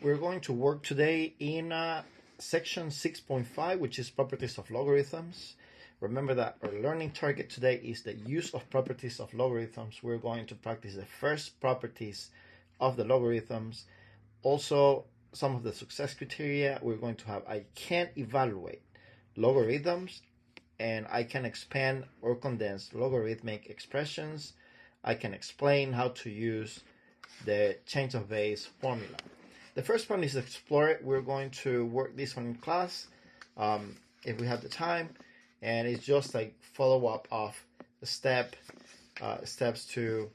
We're going to work today in section 6.5, which is properties of logarithms. Remember that our learning target today is the use of properties of logarithms. We're going to practice the first properties of the logarithms. Also, some of the success criteria. We're going to have I can evaluate logarithms, and I can expand or condense logarithmic expressions. I can explain how to use the change of base formula. The first one is explore it. We're going to work this one in class if we have the time, and it's just like follow-up of the steps to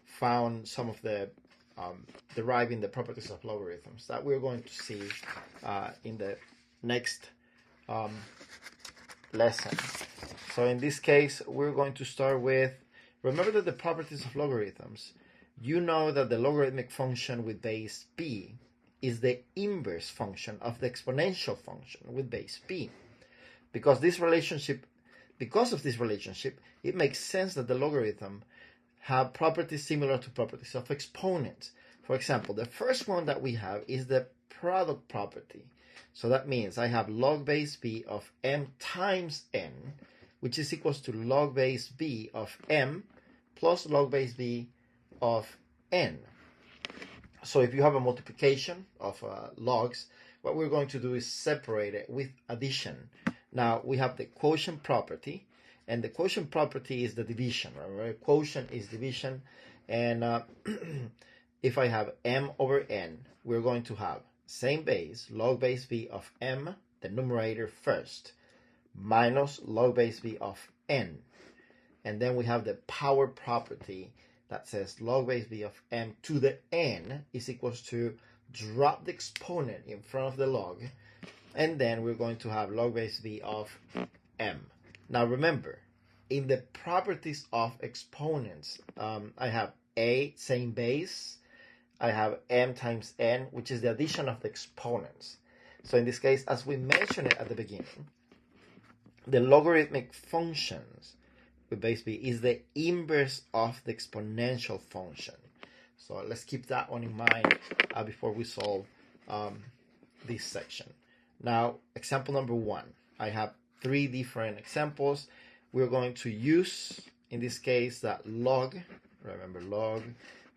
found some of the deriving the properties of logarithms that we're going to see in the next lesson. So in this case, we're going to start with, remember that the properties of logarithms, you know that the logarithmic function with base b is the inverse function of the exponential function with base b. Because of this relationship, it makes sense that the logarithm have properties similar to properties of exponents. For example, the first one that we have is the product property. So that means I have log base b of m times n, which is equals to log base b of m plus log base b of n. So if you have a multiplication of logs, what we're going to do is separate it with addition. Now we have the quotient property, and the quotient property is the division. Right? Quotient is division, and if I have m over n, we're going to have same base, log base b of m, the numerator first, minus log base b of n. And then we have the power property that says log base b of m to the n is equals to drop the exponent in front of the log, and then we're going to have log base b of m. Now remember, in the properties of exponents, I have a, same base, I have m times n, which is the addition of the exponents. So in this case, as we mentioned it at the beginning, the logarithmic functions with base b is the inverse of the exponential function. So let's keep that one in mind before we solve this section. Now, example number 1. I have 3 different examples. We're going to use, in this case, that log, remember log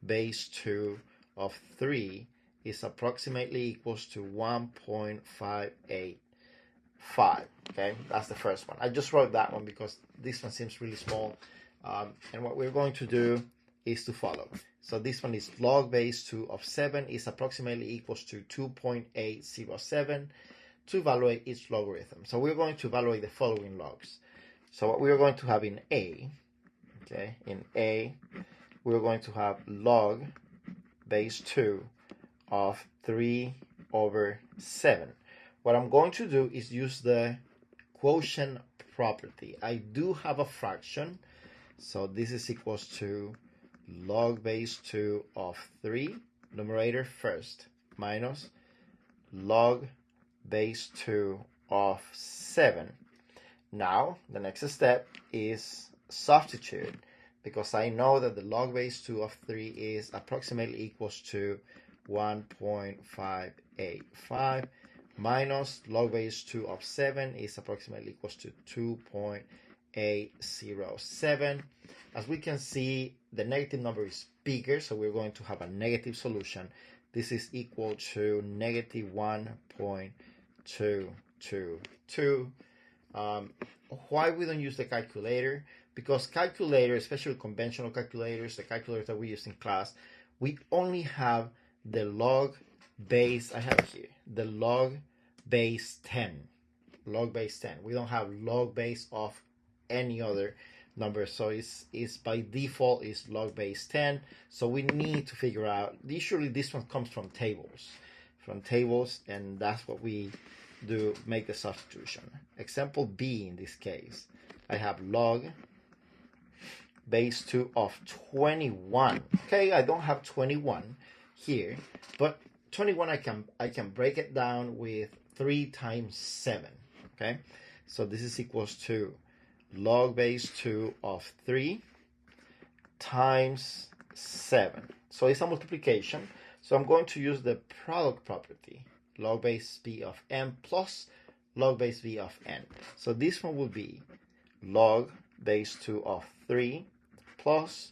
base 2 of 3 is approximately equals to 1.585. Okay, that's the first one. I just wrote that one because this one seems really small. And what we're going to do is to follow. So this one is log base 2 of 7 is approximately equals to 2.807 to evaluate each logarithm. So we're going to evaluate the following logs. So what we're going to have in A, okay, in A, we're going to have log base 2 of 3 over 7. What I'm going to do is use the quotient property. I do have a fraction, so this is equals to log base 2 of 3, numerator first, minus log base 2 of 7. Now, the next step is substitute, because I know that the log base 2 of 3 is approximately equals to 1.585 minus log base 2 of 7 is approximately equals to 2.807. As we can see, the negative number is bigger, so we're going to have a negative solution. This is equal to negative 1.222. Why we don't use the calculator? Because calculator, especially conventional calculators, the calculators that we use in class, we only have the log base, I have here, the log base 10. Log base 10. We don't have log base of any other number, so it's by default is log base 10. So we need to figure out, usually this one comes from tables, and that's what we do, make the substitution. Example B in this case, I have log base 2 of 21. Okay, I don't have 21 here, but 21 I can break it down with 3 times 7. Okay, so this is equals to log base 2 of 3 times 7. So it's a multiplication. So I'm going to use the product property, log base b of m plus log base b of n. So this one will be log base 2 of 3 plus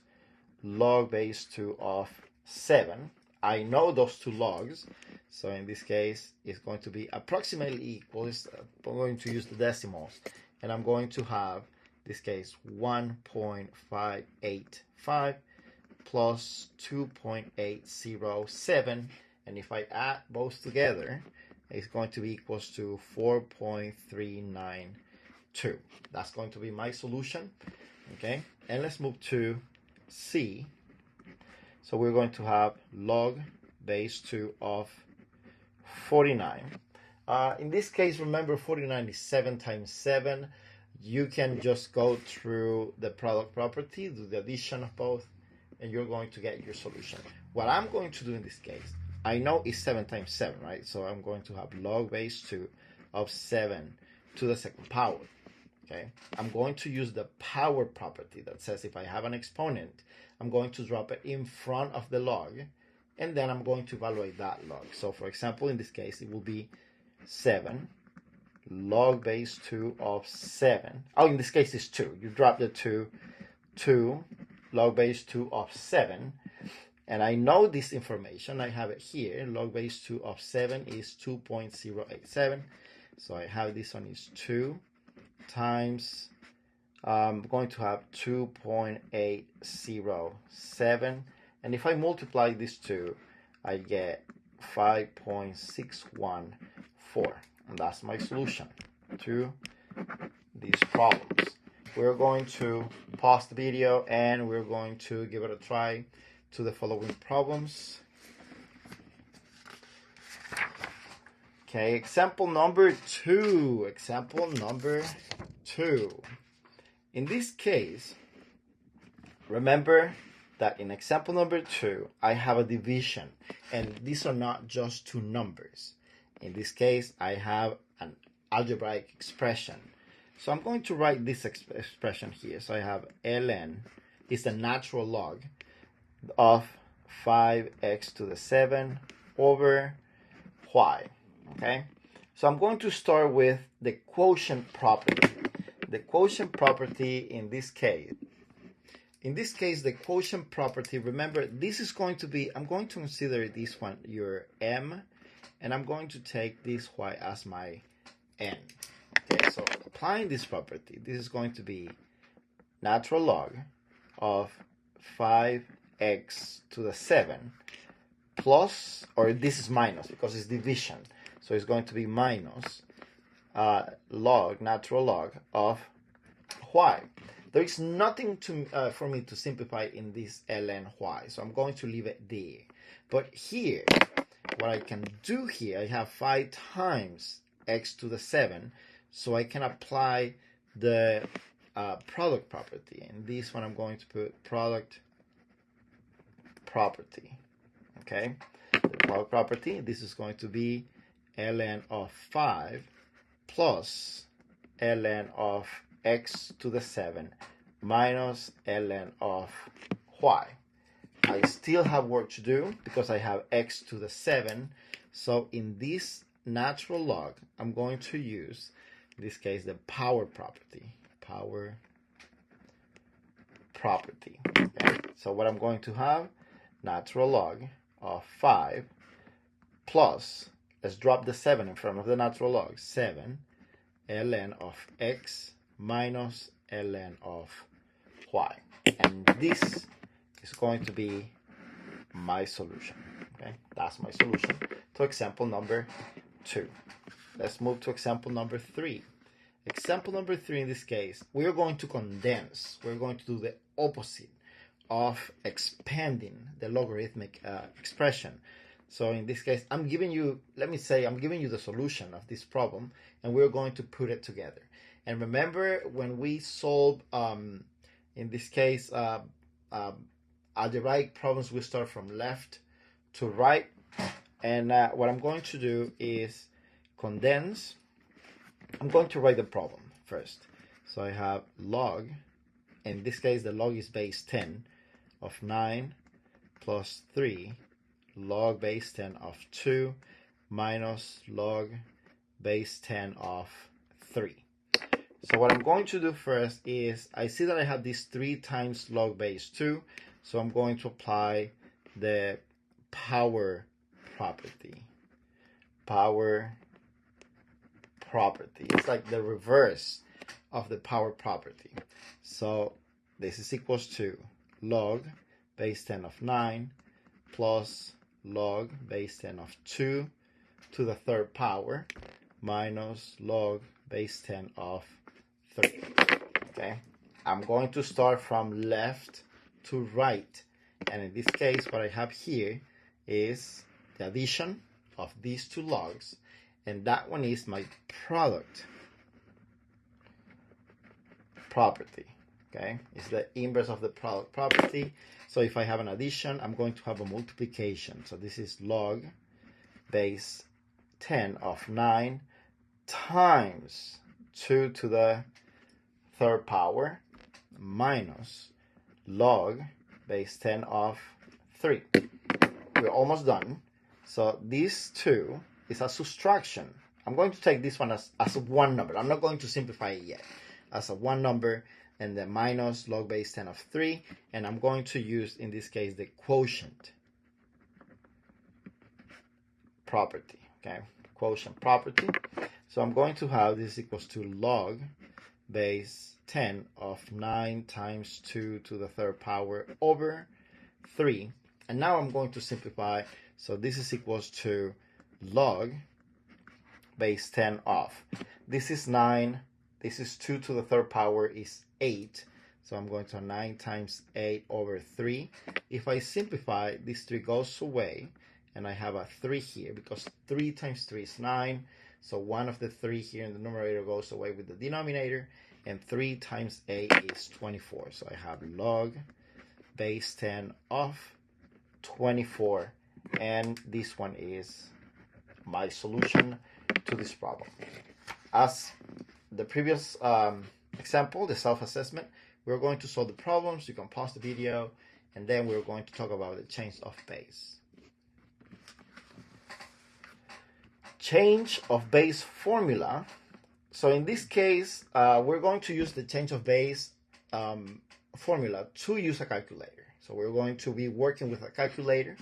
log base 2 of 7. I know those two logs, so in this case it's going to be approximately equal. I'm going to use the decimals, and I'm going to have, in this case, 1.585 plus 2.807, and if I add both together, it's going to be equals to 4.392. That's going to be my solution. Okay, and let's move to C. So we're going to have log base 2 of 49. In this case, remember 49 is 7 times 7. You can just go through the product property, do the addition of both, and you're going to get your solution. What I'm going to do in this case, I know it's 7 times 7, right? So I'm going to have log base 2 of 7 to the second power. Okay, I'm going to use the power property that says if I have an exponent, I'm going to drop it in front of the log, and then I'm going to evaluate that log. So for example, in this case, it will be 7 log base 2 of 7. Oh, in this case, it's 2. You drop the 2 log base 2 of 7. And I know this information. I have it here. Log base 2 of 7 is 2.087. So I have this one is 2 times, I'm going to have 2.807, and if I multiply these two, I get 5.614, and that's my solution to these problems. We're going to pause the video and we're going to give it a try to the following problems. Okay, example number 2. Example number 2. In this case, remember that in example number 2, I have a division, and these are not just two numbers. In this case, I have an algebraic expression. So I'm going to write this expression here. So I have ln is the natural log of 5x to the 7 over y. Okay, so I'm going to start with the quotient property. The quotient property in this case, the quotient property, remember, this is going to be, I'm going to consider this one your m, and I'm going to take this y as my n. Okay, so applying this property, this is going to be natural log of 5x to the 7 plus, or this is minus because it's division. So it's going to be minus natural log of y. There is nothing for me to simplify in this ln y, so I'm going to leave it there. But here, what I can do here, I have 5 times x to the 7, so I can apply the product property. And this one I'm going to put product property. Okay, the product property, this is going to be ln of 5 plus ln of x to the 7 minus ln of y. I still have work to do because I have x to the 7. So in this natural log, I'm going to use, in this case, the power property. Power property. Okay. So what I'm going to have, natural log of 5 plus, let's drop the 7 in front of the natural log, 7 ln of x minus ln of y. And this is going to be my solution. Okay, that's my solution to example number 2. Let's move to example number 3. Example number 3, in this case, we're going to condense. We're going to do the opposite of expanding the logarithmic expression. So in this case, I'm giving you, let me say, I'm giving you the solution of this problem, and we're going to put it together. And remember, when we solve, in this case, algebraic problems, we start from left to right. And what I'm going to do is condense. I'm going to write the problem first. So I have log, in this case, the log is base 10 of 9 plus 3 log base 10 of 2 minus log base 10 of 3. So what I'm going to do first is, I see that I have this 3 times log base 2, so I'm going to apply the power property. Power property. It's like the reverse of the power property. So this is equals to log base 10 of 9 plus log base 10 of 2 to the third power minus log base 10 of 3. Okay, I'm going to start from left to right, and in this case what I have here is the addition of these two logs, and that one is my product property. Okay, it's the inverse of the product property. So if I have an addition, I'm going to have a multiplication. So this is log base 10 of 9 times 2 to the third power minus log base 10 of 3. We're almost done. So these two is a subtraction. I'm going to take this one as one number. I'm not going to simplify it yet. As a one number, and then minus log base 10 of 3. And I'm going to use, in this case, the quotient property. Okay, quotient property. So I'm going to have this equals to log base 10 of 9 times 2 to the third power over 3. And now I'm going to simplify. So this is equals to log base 10 of. This is 9. This is 2 to the third power is 8. So I'm going to 9 times 8 over 3. If I simplify, this 3 goes away. And I have a 3 here because 3 times 3 is 9. So one of the 3 here in the numerator goes away with the denominator. And 3 times 8 is 24. So I have log base 10 of 24. And this one is my solution to this problem. As the previous example, the self-assessment, we're going to solve the problems. You can pause the video, and then we're going to talk about the change of base. Change of base formula. So in this case, we're going to use the change of base formula to use a calculator. So we're going to be working with a calculator,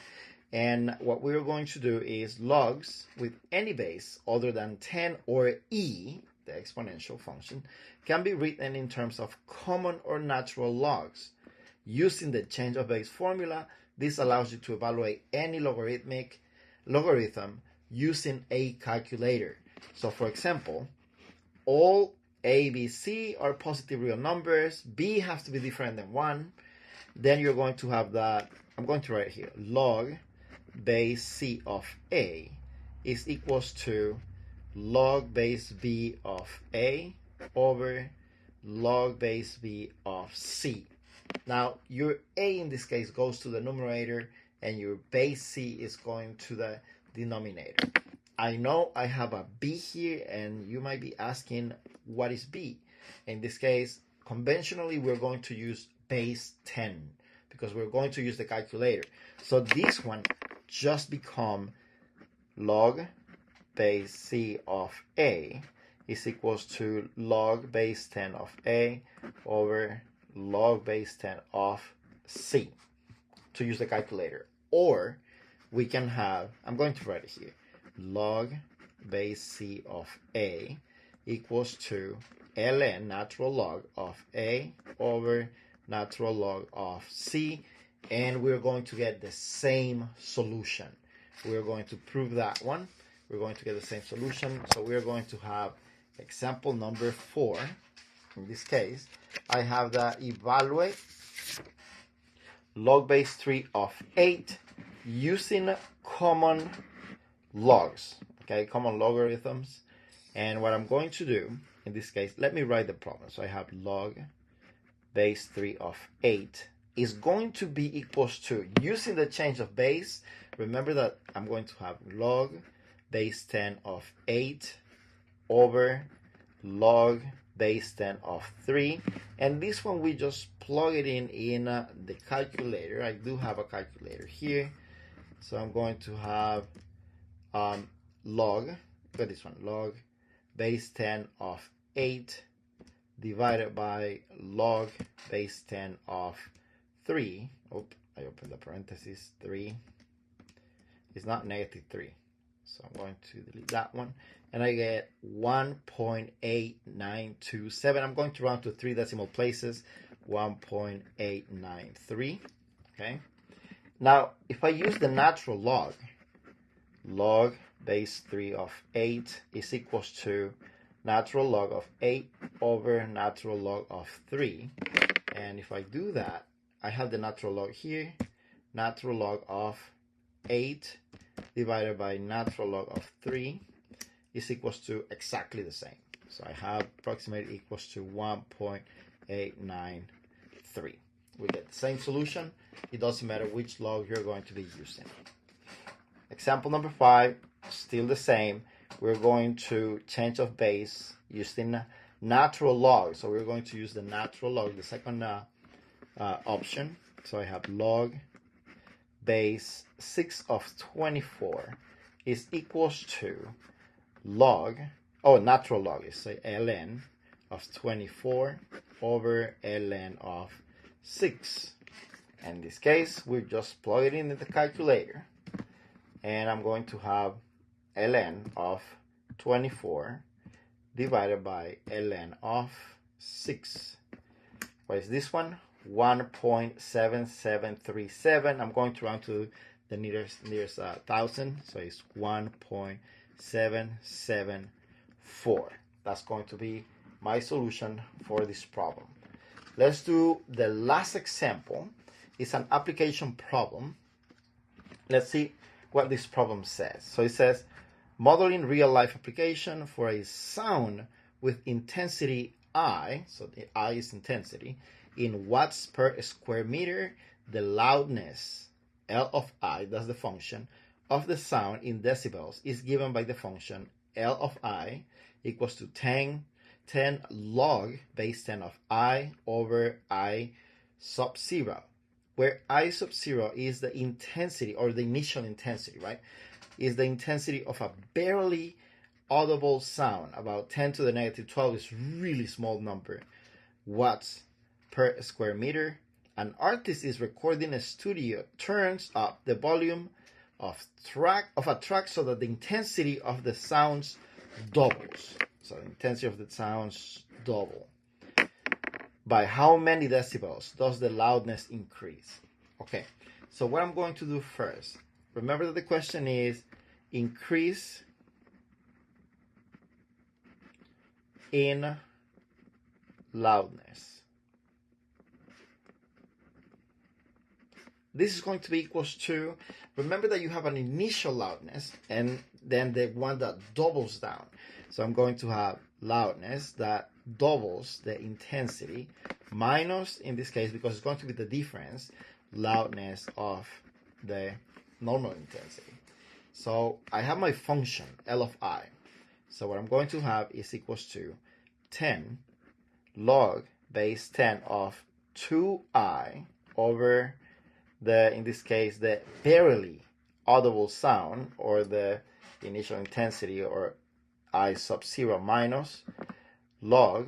and what we're going to do is logs with any base other than 10 or e, the exponential function, can be written in terms of common or natural logs. Using the change of base formula, this allows you to evaluate any logarithm using a calculator. So for example, all a, b, c are positive real numbers. B has to be different than 1. Then you're going to have that, I'm going to write here, log base c of a is equals to log base b of a over log base b of c. Now your a in this case goes to the numerator and your base c is going to the denominator. I know I have a b here, and you might be asking, what is b? In this case, conventionally we're going to use base 10 because we're going to use the calculator. So this one just become log base c of a is equals to log base 10 of a over log base 10 of c, to use the calculator. Or we can have, I'm going to write it here, log base c of a equals to ln, natural log of a over natural log of c, and we're going to get the same solution. We're going to prove that one. We're going to get the same solution. So we're going to have example number 4. In this case, I have that evaluate log base 3 of 8 using common logs, okay, common logarithms. And what I'm going to do in this case, let me write the problem. So I have log base 3 of 8 is going to be equals to, using the change of base, remember that I'm going to have log base 10 of 8 over log base 10 of 3. And this one we just plug it in the calculator. I do have a calculator here. So I'm going to have log base 10 of 8 divided by log base 10 of 3. Oh, I opened the parentheses. 3 is not negative 3. So I'm going to delete that one. And I get 1.8927. I'm going to round to 3 decimal places. 1.893. Okay. Now, if I use the natural log base 3 of 8 is equals to natural log of 8 over natural log of 3. And if I do that, I have the natural log here. Natural log of 8 divided by natural log of 3 is equals to exactly the same. So I have approximately equals to 1.893. We get the same solution. It doesn't matter which log you're going to be using. Example number 5, still the same. We're going to change of base using natural log. So we're going to use the natural log, the second option. So I have log base 6 of 24 is equals to natural log is say ln of 24 over ln of 6. In this case, we just plug it in the calculator, and I'm going to have ln of 24 divided by ln of 6. What is this one? 1.7737. I'm going to round to the nearest thousand, so it's 1.774. That's going to be my solution for this problem. Let's do the last example. It's an application problem. Let's see what this problem says. So it says, modeling real-life application for a sound with intensity I, so the I is intensity, in watts per square meter, the loudness, L of I, that's the function, of the sound in decibels is given by the function L of I equals to 10 log base 10 of I over I sub 0, where I sub 0 is the intensity, or the initial intensity, right? Is the intensity of a barely audible sound. About 10 to the negative 12 is really small number, watts per square meter. An artist is recording a studio, turns up the volume of a track so that the intensity of the sounds doubles. So the intensity of the sounds double. By how many decibels does the loudness increase? Okay, so what I'm going to do first, remember that the question is increase in loudness. This is going to be equals to, remember that you have an initial loudness and then the one that doubles down. So I'm going to have loudness that doubles the intensity minus, in this case, because it's going to be the difference, loudness of the normal intensity. So I have my function, L of I. So what I'm going to have is equals to 10 log base 10 of 2I over the, in this case, the barely audible sound, or the initial intensity, or I sub 0 minus log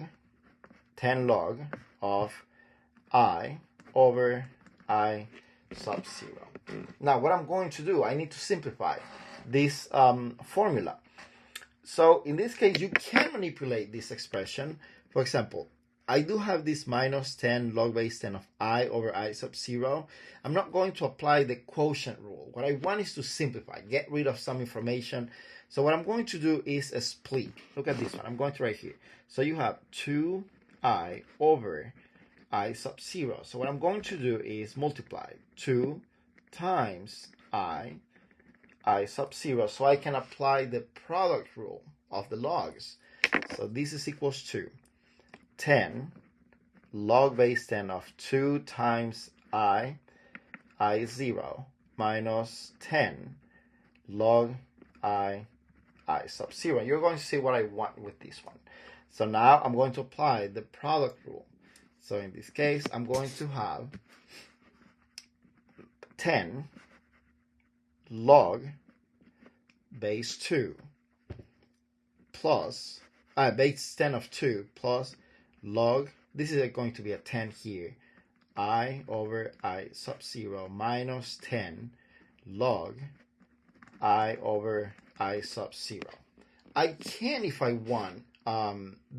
10 log of I over I sub 0. Now what I'm going to do, I need to simplify this formula. So in this case, you can manipulate this expression. For example, I do have this minus 10 log base 10 of I over I sub 0. I'm not going to apply the quotient rule. What I want is to simplify, get rid of some information. So what I'm going to do is a split. Look at this one. I'm going to write here. So you have 2I over I sub 0. So what I'm going to do is multiply 2 times I sub 0. So I can apply the product rule of the logs. So this is equals to 10 log base 10 of 2 times I 0 minus 10 log I sub 0. You're going to see what I want with this one. So now I'm going to apply the product rule. So in this case, I'm going to have 10 log base 2 plus base 10 of 2 plus log, this is going to be a 10 here, I over I sub 0 minus 10 log I over I sub 0. I can, if I want,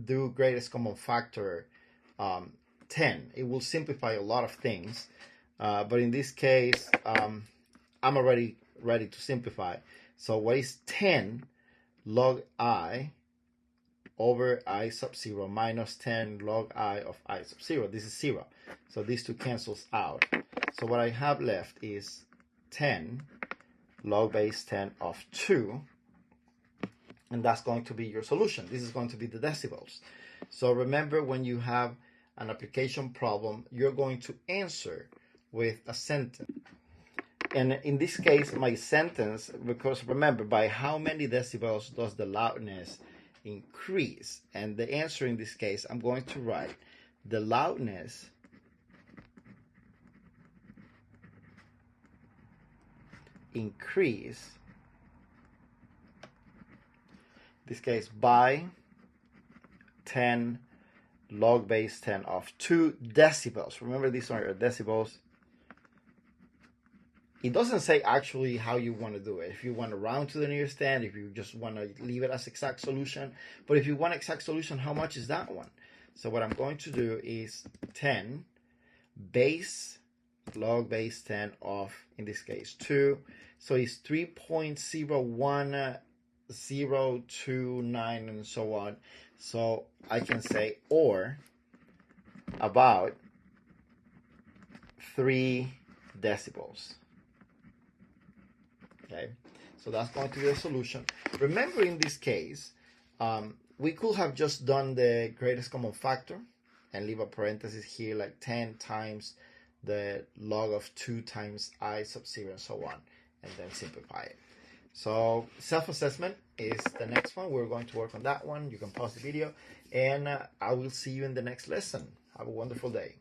do greatest common factor 10. It will simplify a lot of things, but in this case, I'm already ready to simplify. So what is 10 log I over I sub 0 minus 10 log I of I sub 0? This is 0. So these two cancels out. So what I have left is 10 log base 10 of 2. And that's going to be your solution. This is going to be the decibels. So remember, when you have an application problem, you're going to answer with a sentence. And in this case, my sentence, because remember, by how many decibels does the loudness increase? And the answer in this case, I'm going to write the loudness increase, this case, by 10 log base 10 of 2 decibels. Remember, these are your decibels. It doesn't say actually how you want to do it. If you want to round to the nearest 10, if you just want to leave it as exact solution. But if you want exact solution, how much is that one? So what I'm going to do is 10 base log base 10 of, in this case, 2. So it's 3.01029 and so on. So I can say, or about 3 decibels. Okay, so that's going to be the solution. Remember, in this case, we could have just done the greatest common factor and leave a parenthesis here, like 10 times the log of 2 times I sub 0 and so on, and then simplify it. So self-assessment is the next one. We're going to work on that one. You can pause the video, and I will see you in the next lesson. Have a wonderful day.